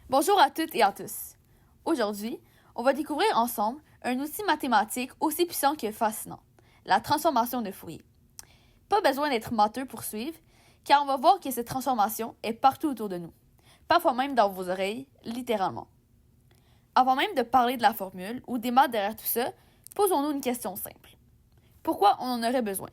Bonjour à toutes et à tous. Aujourd'hui, on va découvrir ensemble un outil mathématique aussi puissant que fascinant, la transformation de Fourier. Pas besoin d'être matheux pour suivre, car on va voir que cette transformation est partout autour de nous, parfois même dans vos oreilles, littéralement. Avant même de parler de la formule ou des maths derrière tout ça, posons-nous une question simple. Pourquoi on en aurait besoin?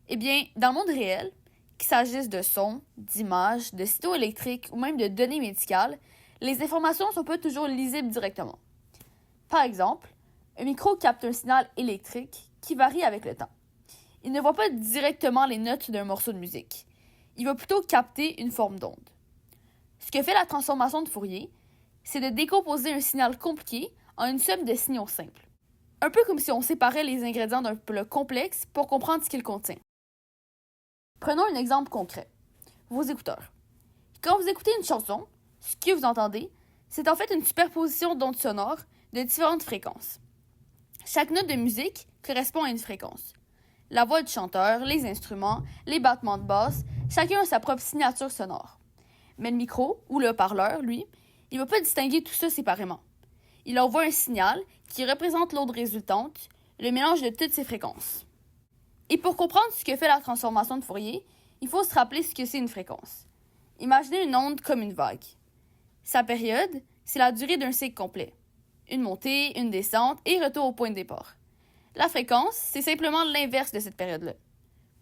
Eh bien, dans le monde réel, qu'il s'agisse de sons, d'images, de signaux électriques ou même de données médicales, les informations ne sont pas toujours lisibles directement. Par exemple, un micro capte un signal électrique qui varie avec le temps. Il ne voit pas directement les notes d'un morceau de musique. Il va plutôt capter une forme d'onde. Ce que fait la transformation de Fourier, c'est de décomposer un signal compliqué en une somme de signaux simples. Un peu comme si on séparait les ingrédients d'un plat complexe pour comprendre ce qu'il contient. Prenons un exemple concret. Vos écouteurs. Quand vous écoutez une chanson, ce que vous entendez, c'est en fait une superposition d'ondes sonores de différentes fréquences. Chaque note de musique correspond à une fréquence. La voix du chanteur, les instruments, les battements de basse, chacun a sa propre signature sonore. Mais le micro, ou le haut-parleur, lui, il ne va pas distinguer tout ça séparément. Il envoie un signal qui représente l'onde résultante, le mélange de toutes ces fréquences. Et pour comprendre ce que fait la transformation de Fourier, il faut se rappeler ce que c'est une fréquence. Imaginez une onde comme une vague. Sa période, c'est la durée d'un cycle complet. Une montée, une descente et retour au point de départ. La fréquence, c'est simplement l'inverse de cette période-là.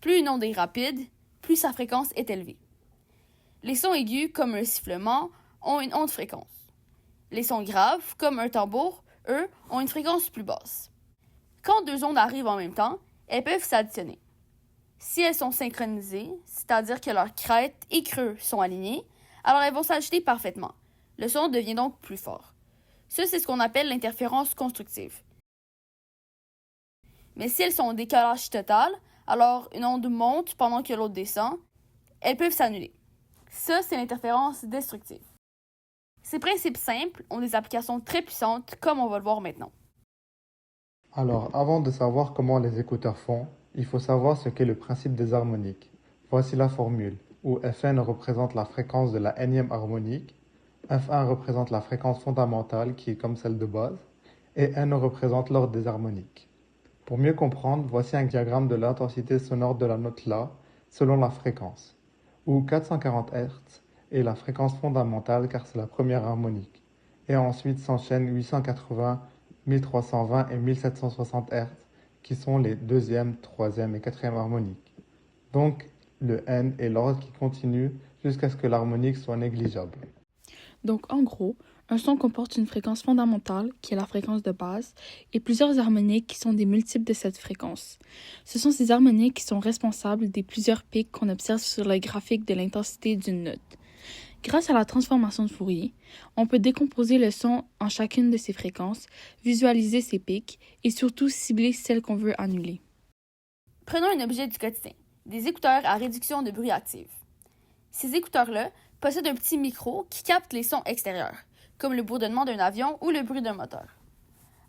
Plus une onde est rapide, plus sa fréquence est élevée. Les sons aigus, comme un sifflement, ont une haute fréquence. Les sons graves, comme un tambour, eux, ont une fréquence plus basse. Quand deux ondes arrivent en même temps, elles peuvent s'additionner. Si elles sont synchronisées, c'est-à-dire que leurs crêtes et creux sont alignés, alors elles vont s'ajouter parfaitement. Le son devient donc plus fort. Ça, c'est ce qu'on appelle l'interférence constructive. Mais si elles sont en décalage total, alors une onde monte pendant que l'autre descend, elles peuvent s'annuler. Ça, c'est l'interférence destructive. Ces principes simples ont des applications très puissantes, comme on va le voir maintenant. Alors, avant de savoir comment les écouteurs font, il faut savoir ce qu'est le principe des harmoniques. Voici la formule, où Fn représente la fréquence de la nème harmonique, F1 représente la fréquence fondamentale qui est comme celle de base, et N représente l'ordre des harmoniques. Pour mieux comprendre, voici un diagramme de l'intensité sonore de la note La selon la fréquence, où 440 Hz est la fréquence fondamentale car c'est la première harmonique, et ensuite s'enchaînent 880, 1320 et 1760 Hz qui sont les deuxième, troisième et quatrième harmoniques. Donc le N est l'ordre qui continue jusqu'à ce que l'harmonique soit négligeable. Donc, en gros, un son comporte une fréquence fondamentale, qui est la fréquence de base, et plusieurs harmoniques qui sont des multiples de cette fréquence. Ce sont ces harmoniques qui sont responsables des plusieurs pics qu'on observe sur le graphique de l'intensité d'une note. Grâce à la transformation de Fourier, on peut décomposer le son en chacune de ces fréquences, visualiser ces pics et surtout cibler celles qu'on veut annuler. Prenons un objet du quotidien, des écouteurs à réduction de bruit active. Ces écouteurs-là possèdent un petit micro qui capte les sons extérieurs, comme le bourdonnement d'un avion ou le bruit d'un moteur.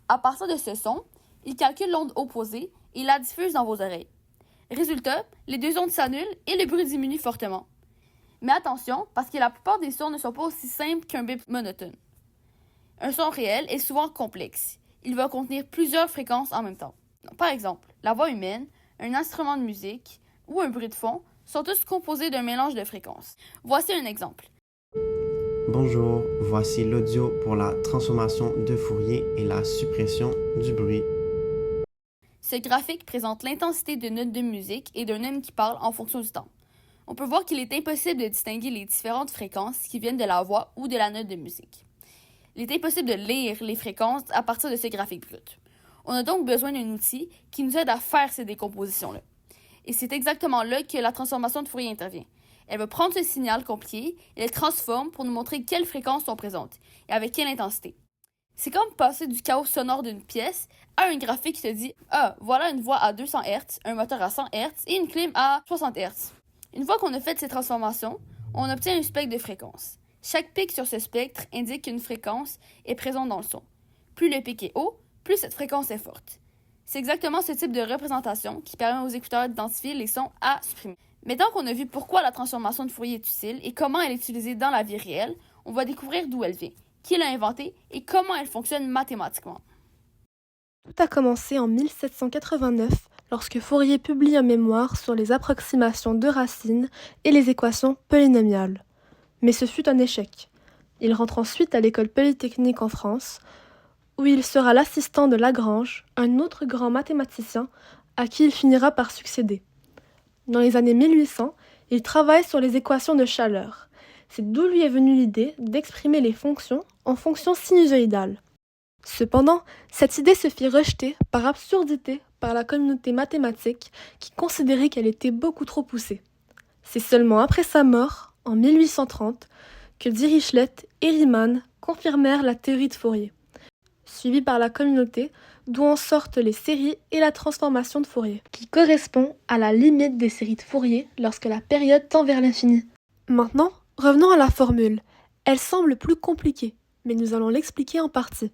À partir de ce son, il calcule l'onde opposée et la diffuse dans vos oreilles. Résultat, les deux ondes s'annulent et le bruit diminue fortement. Mais attention, parce que la plupart des sons ne sont pas aussi simples qu'un bip monotone. Un son réel est souvent complexe. Il va contenir plusieurs fréquences en même temps. Par exemple, la voix humaine, un instrument de musique ou un bruit de fond sont tous composés d'un mélange de fréquences. Voici un exemple. Bonjour, voici l'audio pour la transformation de Fourier et la suppression du bruit. Ce graphique présente l'intensité d'une note de musique et d'un homme qui parle en fonction du temps. On peut voir qu'il est impossible de distinguer les différentes fréquences qui viennent de la voix ou de la note de musique. Il est impossible de lire les fréquences à partir de ce graphique brut. On a donc besoin d'un outil qui nous aide à faire ces décompositions-là. Et c'est exactement là que la transformation de Fourier intervient. Elle va prendre ce signal compliqué et le transforme pour nous montrer quelles fréquences sont présentes et avec quelle intensité. C'est comme passer du chaos sonore d'une pièce à un graphique qui te dit « Ah, voilà une voix à 200 Hz, un moteur à 100 Hz et une clim à 60 Hz. » Une fois qu'on a fait ces transformations, on obtient un spectre de fréquences. Chaque pic sur ce spectre indique qu'une fréquence est présente dans le son. Plus le pic est haut, plus cette fréquence est forte. C'est exactement ce type de représentation qui permet aux écouteurs d'identifier les sons à supprimer. Maintenant qu'on a vu pourquoi la transformation de Fourier est utile et comment elle est utilisée dans la vie réelle, on va découvrir d'où elle vient, qui l'a inventée et comment elle fonctionne mathématiquement. Tout a commencé en 1789 lorsque Fourier publie un mémoire sur les approximations de racines et les équations polynomiales. Mais ce fut un échec. Il rentre ensuite à l'école polytechnique en France, où il sera l'assistant de Lagrange, un autre grand mathématicien à qui il finira par succéder. Dans les années 1800, il travaille sur les équations de chaleur. C'est d'où lui est venue l'idée d'exprimer les fonctions en fonctions sinusoïdales. Cependant, cette idée se fit rejeter par absurdité par la communauté mathématique qui considérait qu'elle était beaucoup trop poussée. C'est seulement après sa mort, en 1830, que Dirichlet et Riemann confirmèrent la théorie de Fourier, suivie par la communauté d'où en sortent les séries et la transformation de Fourier, qui correspond à la limite des séries de Fourier lorsque la période tend vers l'infini. Maintenant, revenons à la formule. Elle semble plus compliquée, mais nous allons l'expliquer en partie.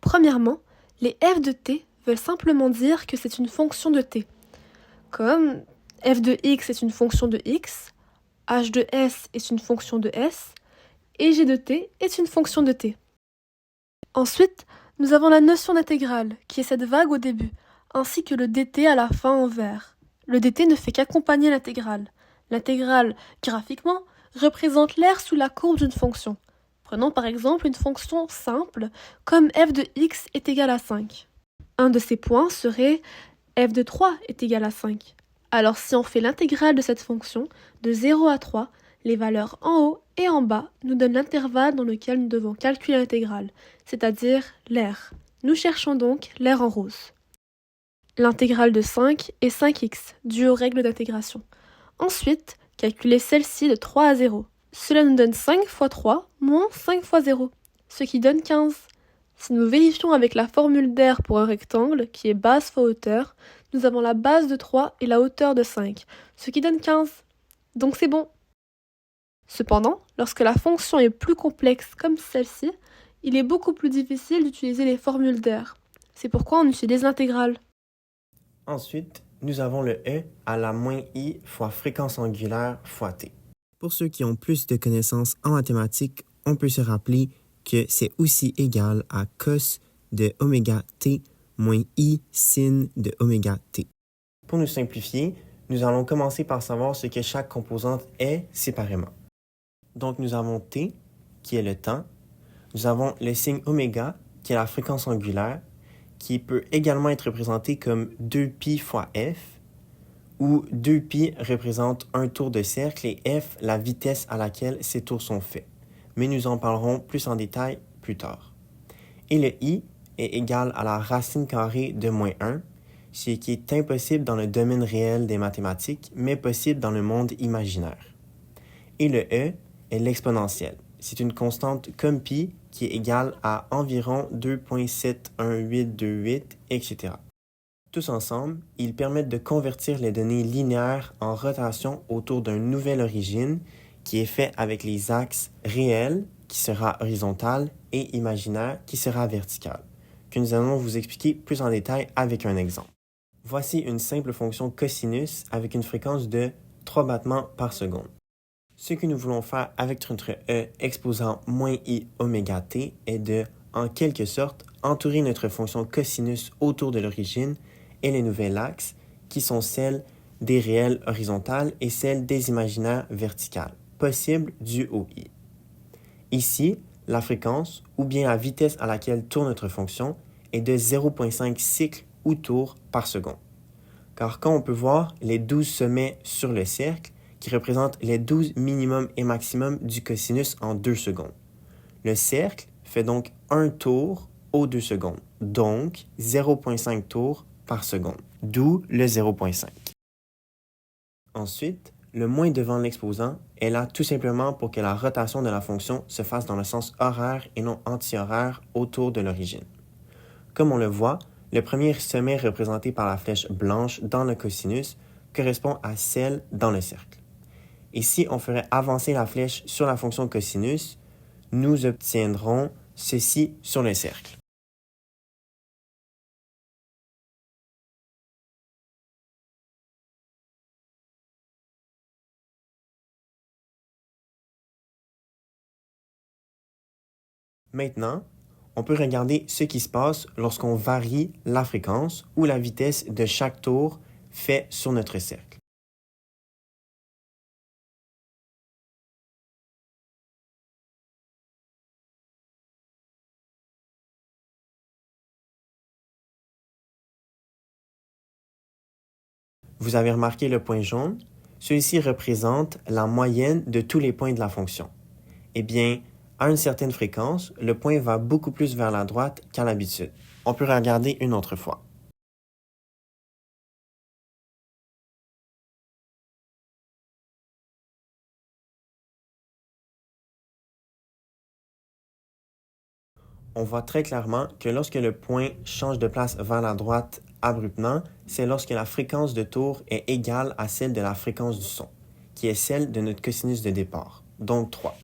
Premièrement, les f de t veulent simplement dire que c'est une fonction de t, comme f de x est une fonction de x, h de s est une fonction de s, et g de t est une fonction de t. Ensuite, nous avons la notion d'intégrale, qui est cette vague au début, ainsi que le dt à la fin en vert. Le dt ne fait qu'accompagner l'intégrale. L'intégrale, graphiquement, représente l'aire sous la courbe d'une fonction. Prenons par exemple une fonction simple, comme f de x est égal à 5. Un de ces points serait f de 3 est égal à 5. Alors si on fait l'intégrale de cette fonction, de 0 à 3, les valeurs en haut et en bas nous donnent l'intervalle dans lequel nous devons calculer l'intégrale, c'est-à-dire l'aire. Nous cherchons donc l'aire en rose. L'intégrale de 5 est 5x, due aux règles d'intégration. Ensuite, calculer celle-ci de 3 à 0. Cela nous donne 5 fois 3 moins 5 fois 0, ce qui donne 15. Si nous vérifions avec la formule d'aire pour un rectangle, qui est base fois hauteur, nous avons la base de 3 et la hauteur de 5, ce qui donne 15. Donc c'est bon. Cependant, lorsque la fonction est plus complexe comme celle-ci, il est beaucoup plus difficile d'utiliser les formules d'aire. C'est pourquoi on utilise l'intégrale. Ensuite, nous avons le E à la moins I fois fréquence angulaire fois T. Pour ceux qui ont plus de connaissances en mathématiques, on peut se rappeler que c'est aussi égal à cos de oméga t moins I sin de oméga t. Pour nous simplifier, nous allons commencer par savoir ce que chaque composante est séparément. Donc nous avons t, qui est le temps. Nous avons le signe oméga, qui est la fréquence angulaire, qui peut également être représenté comme 2pi fois f, où 2pi représente un tour de cercle et f la vitesse à laquelle ces tours sont faits. Mais nous en parlerons plus en détail plus tard. Et le i est égal à la racine carrée de moins 1, ce qui est impossible dans le domaine réel des mathématiques, mais possible dans le monde imaginaire. Et le e est l'exponentielle. C'est une constante comme pi qui est égale à environ 2,71828, etc. Tous ensemble, ils permettent de convertir les données linéaires en rotation autour d'une nouvelle origine qui est faite avec les axes réels, qui sera horizontal, et imaginaire, qui sera vertical, que nous allons vous expliquer plus en détail avec un exemple. Voici une simple fonction cosinus avec une fréquence de 3 battements par seconde. Ce que nous voulons faire avec notre e exposant moins i oméga t est de, en quelque sorte, entourer notre fonction cosinus autour de l'origine et les nouvelles axes, qui sont celles des réels horizontales et celles des imaginaires verticales, possibles dues au i. Ici, la fréquence, ou bien la vitesse à laquelle tourne notre fonction, est de 0,5 cycles ou tours par seconde. Car quand on peut voir les 12 sommets sur le cercle, qui représentent les 12 minimum et maximum du cosinus en 2 secondes. Le cercle fait donc un tour aux 2 secondes, donc 0,5 tours par seconde, d'où le 0,5. Ensuite, le moins devant l'exposant est là tout simplement pour que la rotation de la fonction se fasse dans le sens horaire et non anti-horaire autour de l'origine. Comme on le voit, le premier sommet représenté par la flèche blanche dans le cosinus correspond à celle dans le cercle. Et si on ferait avancer la flèche sur la fonction cosinus, nous obtiendrons ceci sur le cercle. Maintenant, on peut regarder ce qui se passe lorsqu'on varie la fréquence ou la vitesse de chaque tour fait sur notre cercle. Vous avez remarqué le point jaune? Celui-ci représente la moyenne de tous les points de la fonction. Eh bien, à une certaine fréquence, le point va beaucoup plus vers la droite qu'à l'habitude. On peut regarder une autre fois. On voit très clairement que lorsque le point change de place vers la droite abruptement, c'est lorsque la fréquence de tour est égale à celle de la fréquence du son, qui est celle de notre cosinus de départ, donc 3.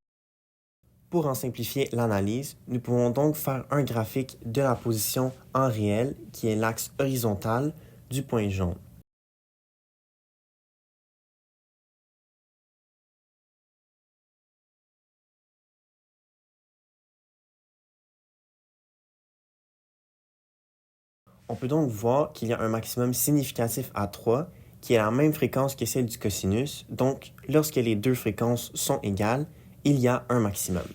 Pour en simplifier l'analyse, nous pouvons donc faire un graphique de la position en réel, qui est l'axe horizontal du point jaune. On peut donc voir qu'il y a un maximum significatif à 3, qui est la même fréquence que celle du cosinus, donc lorsque les deux fréquences sont égales, il y a un maximum.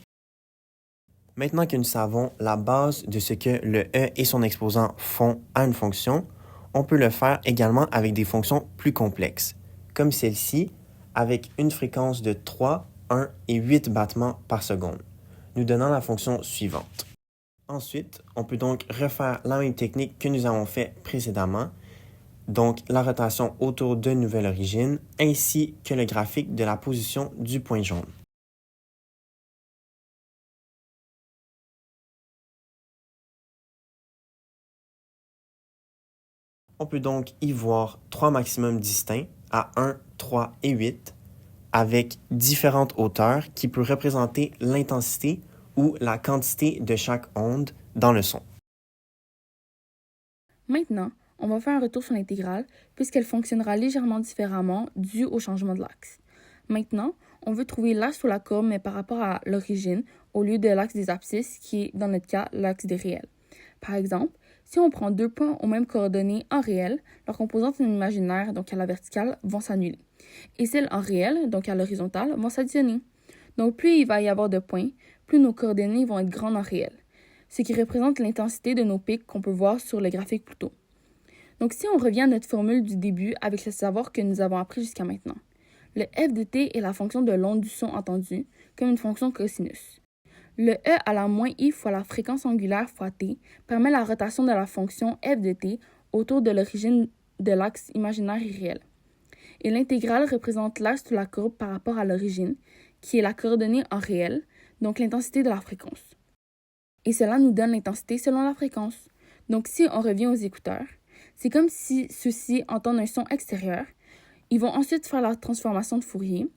Maintenant que nous savons la base de ce que le e et son exposant font à une fonction, on peut le faire également avec des fonctions plus complexes, comme celle-ci, avec une fréquence de 3, 1 et 8 battements par seconde, nous donnant la fonction suivante. Ensuite, on peut donc refaire la même technique que nous avons fait précédemment, donc la rotation autour d'une nouvelle origine, ainsi que le graphique de la position du point jaune. On peut donc y voir trois maximums distincts à 1, 3 et 8, avec différentes hauteurs qui peuvent représenter l'intensité ou la quantité de chaque onde dans le son. Maintenant, on va faire un retour sur l'intégrale puisqu'elle fonctionnera légèrement différemment dû au changement de l'axe. Maintenant, on veut trouver l'axe sur la courbe mais par rapport à l'origine au lieu de l'axe des abscisses qui est dans notre cas l'axe des réels. Par exemple, si on prend deux points aux mêmes coordonnées en réel, leurs composantes en imaginaire, donc à la verticale, vont s'annuler. Et celles en réel, donc à l'horizontale, vont s'additionner. Donc plus il va y avoir de points, plus nos coordonnées vont être grandes en réel, ce qui représente l'intensité de nos pics qu'on peut voir sur le graphique plus tôt. Donc si on revient à notre formule du début avec le savoir que nous avons appris jusqu'à maintenant, le f de t est la fonction de l'onde du son entendue, comme une fonction cosinus. Le e à la moins i fois la fréquence angulaire fois t permet la rotation de la fonction f de t autour de l'origine de l'axe imaginaire et réel. Et l'intégrale représente l'axe de la courbe par rapport à l'origine, qui est la coordonnée en réel, donc l'intensité de la fréquence. Et cela nous donne l'intensité selon la fréquence. Donc si on revient aux écouteurs, c'est comme si ceux-ci entendent un son extérieur. Ils vont ensuite faire la transformation de Fourier.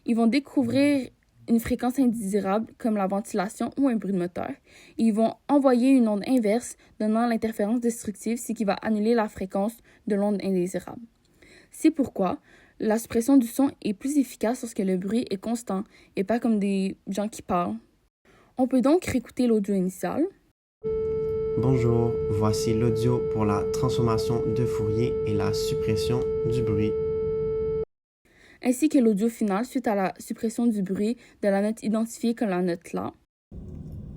Ils vont découvrir une fréquence indésirable comme la ventilation ou un bruit de moteur. Ils vont envoyer une onde inverse donnant l'interférence destructive, ce qui va annuler la fréquence de l'onde indésirable. C'est pourquoi la suppression du son est plus efficace lorsque le bruit est constant et pas comme des gens qui parlent. On peut donc réécouter l'audio initial. Bonjour, voici l'audio pour la transformation de Fourier et la suppression du bruit. Ainsi que l'audio final suite à la suppression du bruit de la note identifiée comme la note La.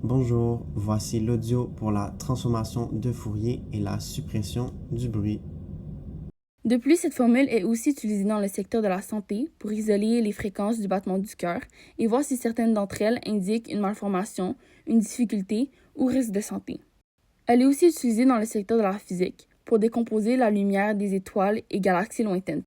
Bonjour, voici l'audio pour la transformation de Fourier et la suppression du bruit. De plus, cette formule est aussi utilisée dans le secteur de la santé pour isoler les fréquences du battement du cœur et voir si certaines d'entre elles indiquent une malformation, une difficulté ou risque de santé. Elle est aussi utilisée dans le secteur de la physique pour décomposer la lumière des étoiles et galaxies lointaines.